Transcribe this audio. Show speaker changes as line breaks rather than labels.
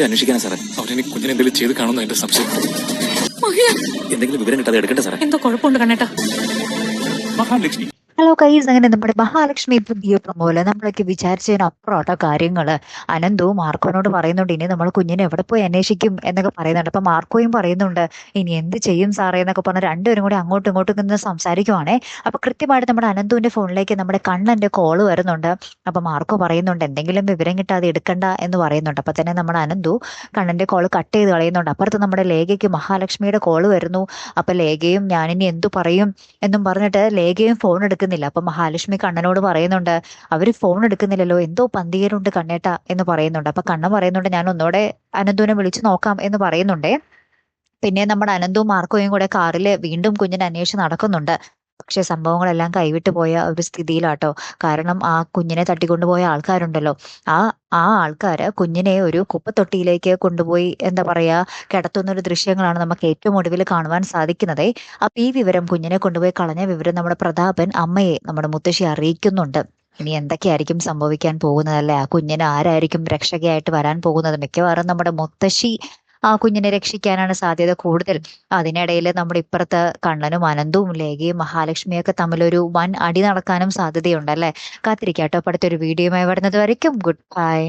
അന്വേഷിക്കാനാ സാറേ. അവരെനി കുഞ്ഞിനെ എന്തെങ്കിലും ചെയ്ത് കാണുന്നു എന്റെ സംശയം. എന്തെങ്കിലും വിവരം കിട്ടാതെ എടുക്കട്ടെ സാറേ.
എന്തോ കുഴപ്പമുണ്ട് കണ്ണേട്ടാ.
മഹാലക്ഷ്മി
ഹലോ കൈസ്, അങ്ങനെ നമ്മുടെ മഹാലക്ഷ്മി പുതിയ പ്രമോല് നമ്മളൊക്കെ വിചാരിച്ചതിനപ്പുറമാട്ടോ കാര്യങ്ങള്. അനന്തു മാർക്കോനോട് പറയുന്നുണ്ട് ഇനി നമ്മൾ കുഞ്ഞിനെ എവിടെ പോയി അന്വേഷിക്കും എന്നൊക്കെ പറയുന്നുണ്ട്. അപ്പൊ മാർക്കോയും പറയുന്നുണ്ട് ഇനി എന്ത് ചെയ്യും സാറേ എന്നൊക്കെ പറഞ്ഞ് രണ്ടുപേരും കൂടി അങ്ങോട്ടും ഇങ്ങോട്ടും നിന്ന് സംസാരിക്കുവാണേ. അപ്പൊ കൃത്യമായിട്ട് നമ്മുടെ അനന്തുവിന്റെ ഫോണിലേക്ക് നമ്മുടെ കണ്ണന്റെ കോള് വരുന്നുണ്ട്. അപ്പൊ മാർക്കോ പറയുന്നുണ്ട് എന്തെങ്കിലും വിവരം കിട്ടാതെ എടുക്കണ്ട എന്ന് പറയുന്നുണ്ട്. അപ്പൊ തന്നെ നമ്മുടെ അനന്തു കണ്ണന്റെ കോള് കട്ട് ചെയ്ത് കളയുന്നുണ്ട്. അപ്പുറത്ത് നമ്മുടെ ലേഖയ്ക്ക് മഹാലക്ഷ്മിയുടെ കോള് വരുന്നു. അപ്പൊ ലേഖയും ഞാനിനി എന്തു പറയും എന്നും പറഞ്ഞിട്ട് ലേഖയും ഫോൺ എടുക്കുന്നില്ല. അപ്പൊ മഹാലക്ഷ്മി കണ്ണനോട് പറയുന്നുണ്ട് അവര് ഫോൺ എടുക്കുന്നില്ലല്ലോ, എന്തോ പന്തികേടുണ്ട് കണ്ണേട്ട എന്ന് പറയുന്നുണ്ട്. അപ്പൊ കണ്ണൻ പറയുന്നുണ്ട് ഞാൻ ഒന്നുകൂടെ അനന്തുവിനെ വിളിച്ചു നോക്കാം എന്ന് പറയുന്നുണ്ടേ. പിന്നെ നമ്മുടെ അനന്തവും മാർക്കോയും കൂടെ കാറിൽ വീണ്ടും കുഞ്ഞിനെ അന്വേഷിച്ച് നടക്കുന്നുണ്ട്. പക്ഷെ സംഭവങ്ങളെല്ലാം കൈവിട്ടു പോയ ഒരു സ്ഥിതിയിലാട്ടോ. കാരണം ആ കുഞ്ഞിനെ തട്ടിക്കൊണ്ടുപോയ ആൾക്കാരുണ്ടല്ലോ, ആ ആ ആൾക്കാര് കുഞ്ഞിനെ ഒരു കുപ്പത്തൊട്ടിയിലേക്ക് കൊണ്ടുപോയി എന്താ പറയാ കിടത്തുന്ന ഒരു ദൃശ്യങ്ങളാണ് നമുക്ക് ഏറ്റവും ഒടുവിൽ കാണുവാൻ സാധിക്കുന്നത്. അപ്പൊ ഈ വിവരം കുഞ്ഞിനെ കൊണ്ടുപോയി കളഞ്ഞ വിവരം നമ്മുടെ പ്രതാപൻ അമ്മയെ നമ്മുടെ മുത്തശ്ശി അറിയിക്കുന്നുണ്ട്. ഇനി എന്തൊക്കെയായിരിക്കും സംഭവിക്കാൻ പോകുന്നതല്ലേ, ആ കുഞ്ഞിന് ആരായിരിക്കും രക്ഷകയായിട്ട് വരാൻ പോകുന്നത്? മിക്കവാറും നമ്മുടെ മുത്തശ്ശി ആ കുഞ്ഞിനെ രക്ഷിക്കാനാണ് സാധ്യത കൂടുതൽ. അതിനിടയിൽ നമ്മുടെ ഇപ്പുറത്ത് കണ്ണനും അനന്തവും ലേഖയും മഹാലക്ഷ്മിയൊക്കെ തമ്മിലൊരു വൻ അടി നടക്കാനും സാധ്യതയുണ്ടല്ലേ. കാത്തിരിക്കാട്ടോ. അടുത്തൊരു വീഡിയോയുമായി വരുന്നത് വരയ്ക്കും ഗുഡ് ബൈ.